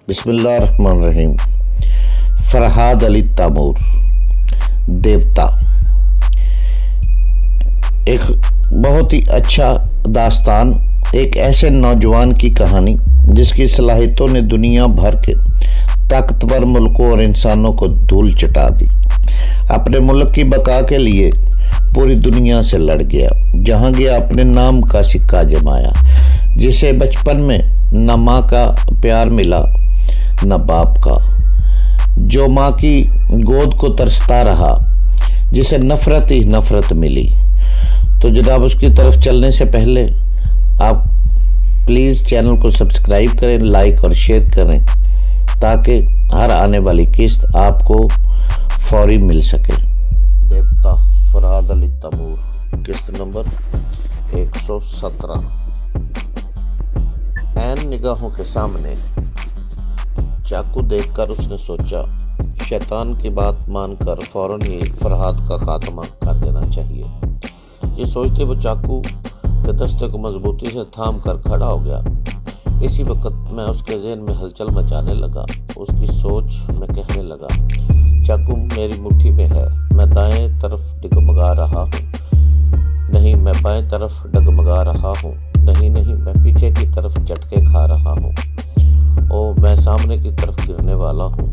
بسم اللہ الرحمن الرحیم۔ فرحاد علی تیمور، دیوتا، ایک بہت ہی اچھا داستان، ایک ایسے نوجوان کی کہانی جس کی صلاحیتوں نے دنیا بھر کے طاقتور ملکوں اور انسانوں کو دھول چٹا دی۔ اپنے ملک کی بقا کے لیے پوری دنیا سے لڑ گیا، جہاں گیا اپنے نام کا سکہ جمایا۔ جسے بچپن میں نہ ماں کا پیار ملا نہ باپ کا، جو ماں کی گود کو ترستا رہا، جسے نفرت ہی نفرت ملی۔ تو جناب اس کی طرف چلنے سے پہلے آپ پلیز چینل کو سبسکرائب کریں، لائک اور شیئر کریں تاکہ ہر آنے والی قسط آپ کو فوری مل سکے۔ دیوتا فرحاد علی تیمور، قسط نمبر 117۔ عین نگاہوں کے سامنے چاقو دیکھ کر اس نے سوچا شیطان کی بات مان کر فوراً ہی فرحاد کا خاتمہ کر دینا چاہیے۔ یہ سوچتے وہ چاقو کے دستے کو مضبوطی سے تھام کر کھڑا ہو گیا۔ اسی وقت میں اس کے ذہن میں ہلچل مچانے لگا۔ اس کی سوچ میں کہنے لگا، چاقو میری مٹھی میں ہے، میں دائیں طرف ڈگمگا رہا ہوں، نہیں میں بائیں طرف ڈگمگا رہا ہوں، نہیں میں پیچھے کی طرف جھٹکے کھا رہا ہوں، میں سامنے کی طرف گرنے والا ہوں۔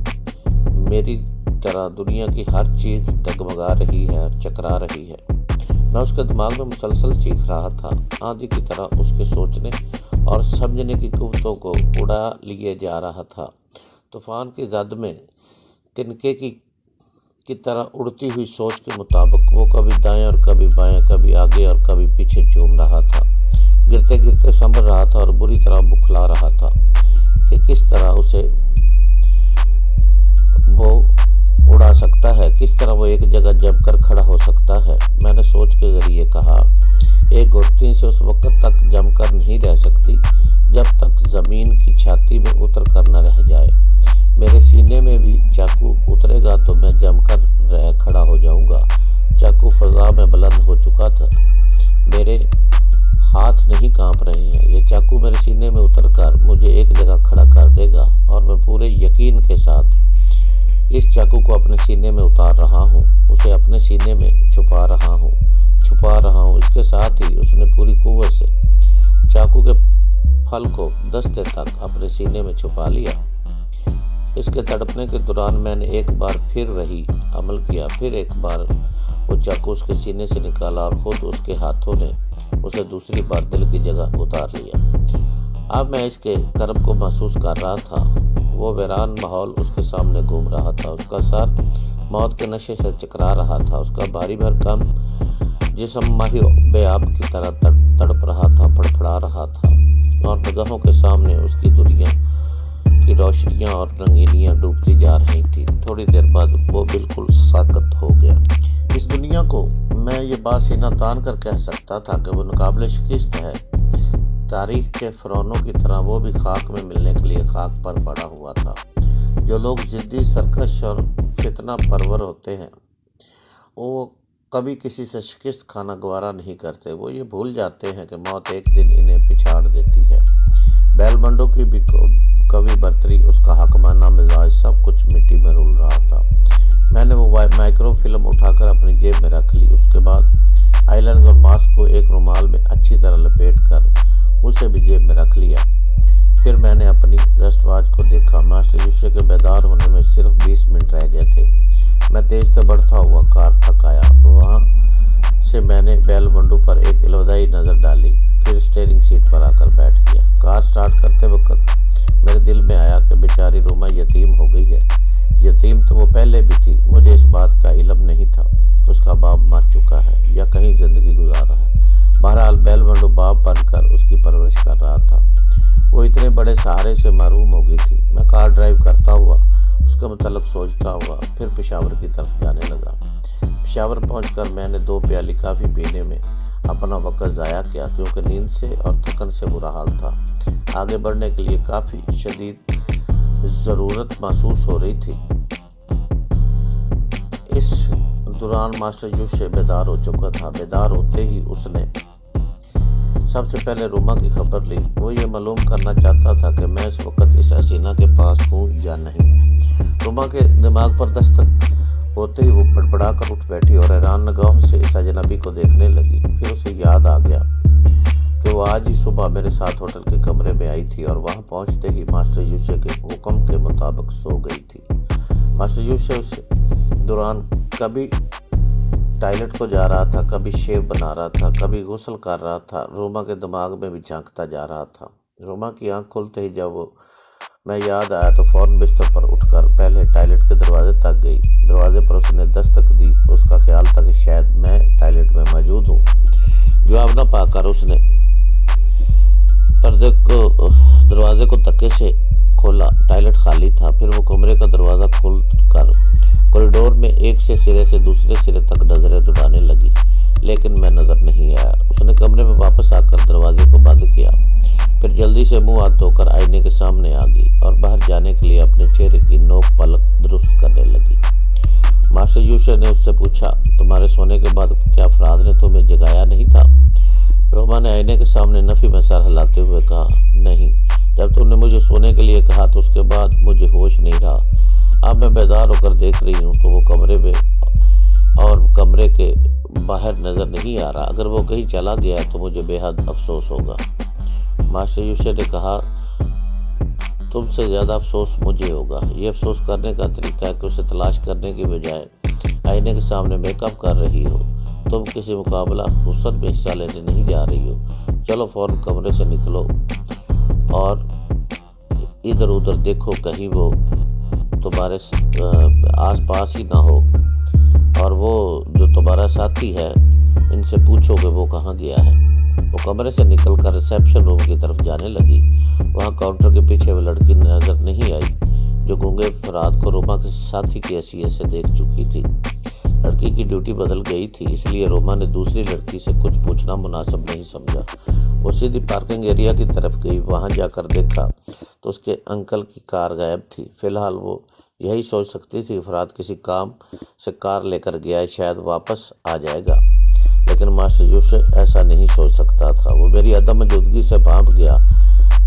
میری طرح دنیا کی ہر چیز ڈگمگا رہی ہے اور چکرا رہی ہے۔ میں اس کے دماغ میں مسلسل چیخ رہا تھا، آندھی کی طرح اس کے سوچنے اور سمجھنے کی قوتوں کو اڑا لیے جا رہا تھا۔ طوفان کی زد میں تنکے کی طرح اڑتی ہوئی سوچ کے مطابق وہ کبھی دائیں اور کبھی بائیں، کبھی آگے اور کبھی پیچھے جھوم رہا تھا۔ گرتے گرتے سنبھل رہا تھا اور بری طرح بکھلا رہا تھا کہ کس طرح اسے وہ اڑا سکتا ہے، کس طرح وہ ایک جگہ جم کر کھڑا ہو سکتا ہے۔ میں نے سوچ کے ذریعے کہا، ایک گھٹنی سے اس وقت تک جم کر نہیں رہ سکتی جب تک زمین کی چھاتی میں اتر کر نہ رہ جائے۔ میرے سینے میں بھی چاقو اترے گا تو میں جم کر کھڑا ہو جاؤں گا۔ چاقو فضا میں بلند ہو چکا تھا، میرے ہاتھ نہیں کانپ رہے ہیں۔ یہ چاقو میرے سینے میں اتر کر مجھے ایک جگہ کھڑا کر دے گا اور میں پورے یقین کے ساتھ اس چاقو کو اپنے سینے میں اتار رہا ہوں، اسے اپنے سینے میں چھپا رہا ہوں۔ اس کے ساتھ ہی اس نے پوری قوت سے چاقو کے پھل کو دستے تک اپنے سینے میں چھپا لیا۔ اس کے تڑپنے کے دوران میں نے ایک بار پھر وہی عمل کیا، پھر ایک بار وہ چاقو اس کے سینے سے نکالا اور خود اس کے ہاتھوں نے اسے دوسری بار دل کی جگہ اتار لیا۔ اب میں اس کے کرب کو محسوس کر رہا تھا۔ وہ ویران ماحول اس کے سامنے گھوم رہا تھا، اس کا سر موت کے نشے سے چکرا رہا تھا، اس کا بھاری بھرکم جسم ماہی بے آب کی طرح تڑپ رہا تھا، پھڑپھڑا رہا تھا، اور نگاہوں کے سامنے اس کی دنیا کی روشنیاں اور رنگینیاں ڈوبتی جا رہی تھی۔ تھوڑی دیر بعد وہ بالکل ساکت ہو گیا۔ اس دنیا کو میں یہ بات سینہ تان کر کہہ سکتا تھا کہ وہ ناقابل شکست ہے۔ تاریخ کے فرعونوں کی طرح وہ بھی خاک میں ملنے کے لیے خاک پر پڑا ہوا تھا۔ جو لوگ ضدی، سرکش اور فتنہ پرور ہوتے ہیں وہ کبھی کسی سے شکست کھانا گوارا نہیں کرتے۔ وہ یہ بھول جاتے ہیں کہ موت ایک دن انہیں پچھاڑ دیتی ہے۔ بیل منڈو کی بھی کبھی برتری، اس کا حکمانہ مزاج، سب کچھ مٹی میں رول رہا تھا۔ میں نے وہ مائکرو فلم اٹھا کر اپنی جیب میں رکھ لی۔ اس کے بعد آئی لائنر اور ماسک کو ایک رومال میں اچھی طرح لپیٹ کر اسے بھی جیب میں رکھ لیا۔ پھر میں نے اپنی رسٹ واچ کو دیکھا۔ ماسٹر یوشے کے بیدار ہونے میں صرف 20 منٹ رہ گئے تھے۔ میں تیز سے بڑھتا ہوا کار تک آیا۔ وہاں سے میں نے بیل منڈو پر ایک الوداعی نظر ڈالی، پھر اسٹیئرنگ سیٹ پر آ کر بیٹھ گیا۔ کار سٹارٹ کرتے وقت میرے دل میں آیا کہ بیچاری روما یتیم ہو گئی ہے۔ یتیم تو وہ پہلے بھی تھی، مجھے اس بات کا علم نہیں تھا۔ اس کا باپ مر چکا ہے یا کہیں زندگی گزار رہا ہے۔ بہرحال بیل منڈو باپ بن کر اس کی پرورش کر رہا تھا۔ وہ اتنے بڑے سہارے سے محروم ہو گئی تھی۔ میں کار ڈرائیو کرتا ہوا اس کے متعلق سوچتا ہوا، پھر پشاور کی طرف جانے لگا۔ پشاور پہنچ کر میں نے 2 پیالی کافی پینے میں اپنا وقت ضائع کیا، کیونکہ نیند سے اور تھکن سے برا حال تھا۔ آگے بڑھنے کے لیے کافی شدید ضرورت محسوس ہو رہی تھی۔ اس دوران ماسٹر یوشے بیدار ہو چکا تھا۔ بیدار ہوتے ہی اس نے سب سے پہلے روما کی خبر لی۔ وہ یہ معلوم کرنا چاہتا تھا کہ میں اس وقت اس حسینہ کے پاس ہوں یا نہیں۔ روما کے دماغ پر دستک ہوتے ہی وہ بڑبڑا کر اٹھ بیٹھی اور حیران نگاہوں سے اس اجنبی کو دیکھنے لگی۔ پھر اسے یاد آ گیا کہ وہ آج ہی صبح میرے ساتھ ہوٹل کے کمرے میں آئی تھی اور وہاں پہنچتے ہی ماسٹر یوسف کے حکم کے مطابق سو گئی تھی۔ ماسٹر یوسف اس دوران کبھی ٹائلٹ کو جا رہا تھا، کبھی شیو بنا رہا تھا، کبھی غسل کر رہا تھا۔ روما کے دماغ میں بھی جھانکتا جا رہا تھا۔ روما کی آنکھ کھلتے ہی جب وہ میں یاد آیا تو فوراً بستر پر اٹھ کر پہلے ٹائلٹ کے دروازے تک گئی۔ دروازے پر اس نے دستک دی۔ اس کا خیال تھا کہ شاید میں ٹائلٹ میں موجود ہوں۔ جواب نہ پا کر اس نے دروازے کو دھکے سے کھولا۔ ٹائلٹ خالی تھا۔ پھر وہ کمرے کا دروازہ کھول کر کوریڈور میں ایک سے سرے سے دوسرے سرے تک نظریں دوڑانے لگی، لیکن میں نظر نہیں آیا۔ اس نے کمرے میں واپس آ کر دروازے کو بند کیا، پھر جلدی سے منہ ہاتھ دھو کر آئینے کے سامنے آ گئی اور باہر جانے کے لیے اپنے چہرے کی نوک پلک درست کرنے لگی۔ ماسٹر یوسف نے اس سے پوچھا، تمہارے سونے کے بعد کیا افراد نے تمہیں جگایا نہیں تھا؟ روما نے آئینے کے سامنے نفی میں سر ہلاتے ہوئے کہا، نہیں، جب تم نے مجھے سونے کے لیے کہا تو اس کے بعد مجھے ہوش نہیں رہا۔ اب میں بیدار ہو کر دیکھ رہی ہوں تو وہ کمرے میں اور کمرے کے باہر نظر نہیں آ رہا۔ اگر وہ کہیں چلا گیا تو مجھے بے حد افسوس ہوگا۔ ماسٹر یوسف نے کہا، تم سے زیادہ افسوس مجھے ہوگا۔ یہ افسوس کرنے کا طریقہ ہے کہ اسے تلاش کرنے کی بجائے آئینے کے سامنے میک اپ کر رہی ہو۔ تم کسی مقابلہ حسن میں حصہ لینے نہیں جا رہی ہو۔ چلو فوراً کمرے سے نکلو اور ادھر ادھر دیکھو، کہیں وہ تمہارے آس پاس ہی نہ ہو، اور وہ جو تمہارا ساتھی ہے ان سے پوچھو کہ وہ کہاں گیا ہے۔ وہ کمرے سے نکل کر ریسیپشن روم کی طرف جانے لگی۔ وہاں کاؤنٹر کے پیچھے وہ لڑکی نظر نہیں آئی جو گونگے فراد کو روما کے ساتھی کی حیثیت سے دیکھ چکی تھی۔ لڑکی کی ڈیوٹی بدل گئی تھی، اس لیے روما نے دوسری لڑکی سے کچھ پوچھنا مناسب نہیں سمجھا۔ وہ سیدھی پارکنگ ایریا کی طرف گئی۔ وہاں جا کر دیکھا تو اس کے انکل کی کار غائب تھی۔ فی الحال وہ یہی سوچ سکتی تھی فراد کسی کام سے کار لے کر گیا ہے، شاید واپس آ جائے گا، لیکن ماسٹر یوسف ایسا نہیں سوچ سکتا تھا۔ وہ میری عدم موجودگی سے بھانپ گیا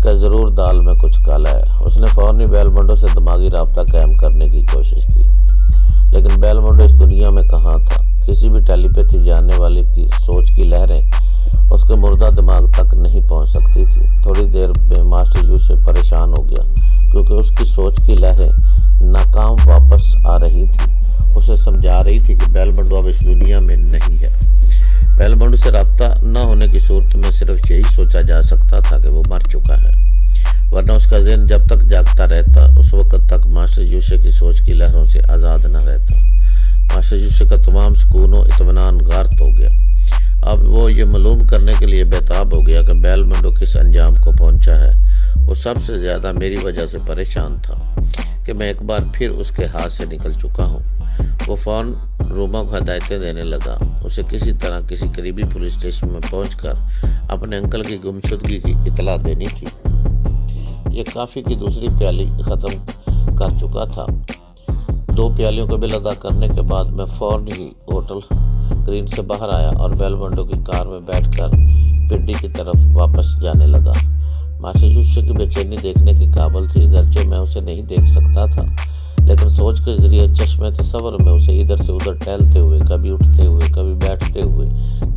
کہ ضرور دال میں کچھ کالا ہے۔ اس نے فوراً بیل منڈو سے دماغی رابطہ قائم کرنے کی کوشش کی، لیکن بیل منڈو اس دنیا میں کہاں تھا۔ کسی بھی ٹیلی پیتھی جاننے والے کی سوچ کی لہریں اس کے مردہ دماغ تک نہیں پہنچ سکتی تھی۔ تھوڑی دیر میں ماسٹر یوسف پریشان ہو گیا کیونکہ اس کی سوچ کی لہریں ناکام واپس آ رہی تھی۔ اسے سمجھا رہی تھی کہ بیل منڈو اب اس دنیا میں نہیں ہے۔ بیل منڈو سے رابطہ نہ ہونے کی صورت میں صرف یہی سوچا جا سکتا تھا کہ وہ مر چکا ہے، ورنہ اس کا ذہن جب تک جاگتا رہتا اس وقت تک ماسٹر یوسف کی سوچ کی لہروں سے آزاد نہ رہتا۔ ماسٹر یوسف کا تمام سکون و اطمینان غارت ہو گیا۔ اب وہ یہ معلوم کرنے کے لیے بیتاب ہو گیا کہ بیل منڈو کس انجام کو پہنچا ہے۔ وہ سب سے زیادہ میری وجہ سے پریشان تھا کہ میں ایک بار پھر اس کے ہاتھ سے نکل چکا ہوں۔ وہ فوراً روما کو ہدایتیں دینے لگا۔ اسے کسی طرح کسی قریبی پولیس اسٹیشن میں پہنچ کر اپنے انکل کی گمشدگی کی اطلاع دینی تھی۔ یہ کافی کی دوسری پیالی ختم کر چکا تھا۔ 2 پیالیوں کا بل ادا کرنے کے بعد میں فوراً ہی ہوٹل گرین سے باہر آیا اور بیل منڈو کی کار میں بیٹھ کر پنڈی کی طرف واپس جانے لگا۔ ماسٹر یوسف کی بے چینی دیکھنے کے قابل تھی، اگرچہ میں اسے نہیں دیکھ سکتا تھا، لیکن سوچ کے ذریعے چشم تصور میں اسے ادھر سے ادھر ٹہلتے ہوئے، کبھی اٹھتے ہوئے، کبھی بیٹھتے ہوئے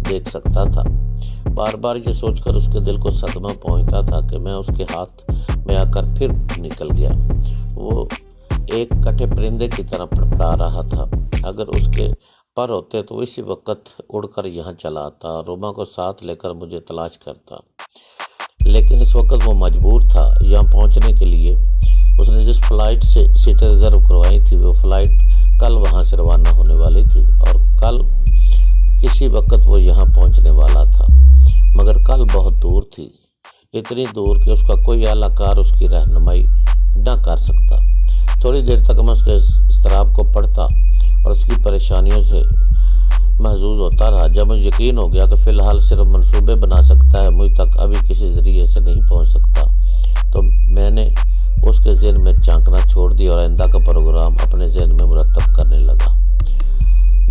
دیکھ سکتا تھا۔ بار بار یہ سوچ کر اس کے دل کو صدمہ پہنچتا تھا کہ میں اس کے ہاتھ میں آ کر پھر نکل گیا۔ وہ ایک کٹے پرندے کی طرح پڑپڑا رہا تھا۔ اگر اس کے پر ہوتے تو اسی وقت اڑ کر یہاں چلا آتا اور روما کو ساتھ لے کر مجھے تلاش کرتا، لیکن اس وقت وہ مجبور تھا۔ یہاں پہنچنے کے لیے اس نے جس فلائٹ سے سیٹیں ریزرو کروائی تھی وہ فلائٹ کل وہاں سے روانہ ہونے والی تھی اور کل کسی وقت وہ یہاں پہنچنے والا تھا، مگر کل بہت دور تھی، اتنی دور کہ اس کا کوئی اعلیٰ کار اس کی رہنمائی نہ کر سکتا۔ تھوڑی دیر تک میں اس کے اضطراب کو پڑھتا اور اس کی پریشانیوں سے محظوظ ہوتا رہا۔ جب مجھے یقین ہو گیا کہ فی الحال صرف منصوبے بنا سکتا ہے، مجھ تک ابھی کسی ذریعے سے نہیں پہنچ سکتا، تو میں نے اس کے ذہن میں جھانکنا چھوڑ دیا اور آئندہ کا پروگرام اپنے ذہن میں مرتب کرنے لگا۔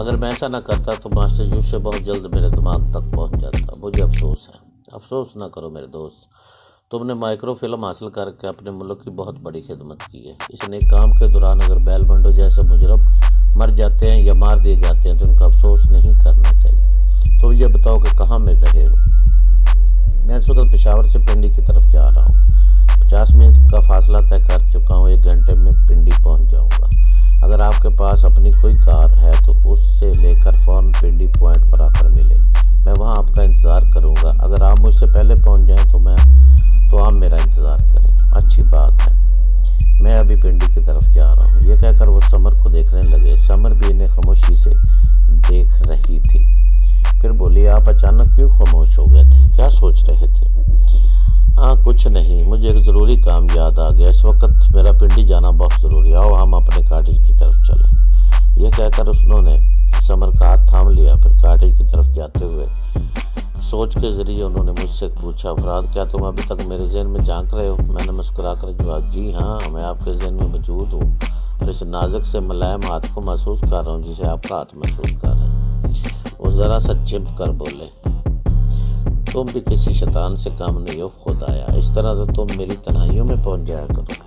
اگر میں ایسا نہ کرتا تو ماسٹر یوسف بہت جلد میرے دماغ تک پہنچ جاتا۔ مجھے افسوس ہے۔ افسوس نہ کرو میرے دوست، تم نے مائکرو فلم حاصل کر کے اپنے ملک کی بہت بڑی خدمت کی ہے۔ اس نیک کام کے دوران اگر بیل منڈو جیسے مجرم مر جاتے ہیں یا مار دیے جاتے ہیں تو ان کا افسوس نہیں کرنا چاہیے۔ تم یہ بتاؤ کہ کہاں میں رہے ہو؟ میں اس وقت پشاور سے پنڈی کی طرف جا رہا ہوں۔ 50 منٹ کا فاصلہ طے کر چکا ہوں، 1 گھنٹے میں پنڈی پہنچ جاؤں گا۔ اگر آپ کے پاس اپنی کوئی کار ہے تو اس سے لے کر فوراً پنڈی پوائنٹ پر آ کر ملے، میں وہاں آپ کا انتظار کروں گا۔ اگر آپ مجھ سے پہلے پہنچ جائیں تو آپ میرا انتظار کریں۔ اچھی بات ہے، میں ابھی پنڈی کی طرف جا رہا ہوں۔ یہ کہہ کر وہ سمر کو دیکھنے لگے۔ سمر بھی انہیں خاموشی سے دیکھ رہی تھی۔ پھر بولی، آپ اچانک کیوں خاموش ہو گئے تھے؟ کیا سوچ رہے تھے؟ ہاں کچھ نہیں، مجھے ایک ضروری کام یاد آ گیا۔ اس وقت میرا پنڈی جانا بہت ضروری ہے، آؤ ہم اپنے کاٹیج کی طرف چلیں۔ یہ کہہ کر انہوں نے سمر کا ہاتھ تھام لیا۔ پھر کاٹیج کی طرف جاتے ہوئے سوچ کے ذریعے انہوں نے مجھ سے پوچھا، فراد کیا تم ابھی تک میرے ذہن میں جھانک رہے ہو؟ میں نے مسکرا کر جواب، جی ہاں، میں آپ کے ذہن میں موجود ہوں اور اس نازک سے ملائم ہاتھ کو محسوس کر رہا ہوں جسے آپ کا ہاتھ محسوس کر رہے ہیں۔ وہ ذرا سا چپ کر بولے، تم بھی کسی شیطان سے کم نہیں ہو خدایا، اس طرح تو تم میری تنہائیوں میں پہنچ جایا کرو۔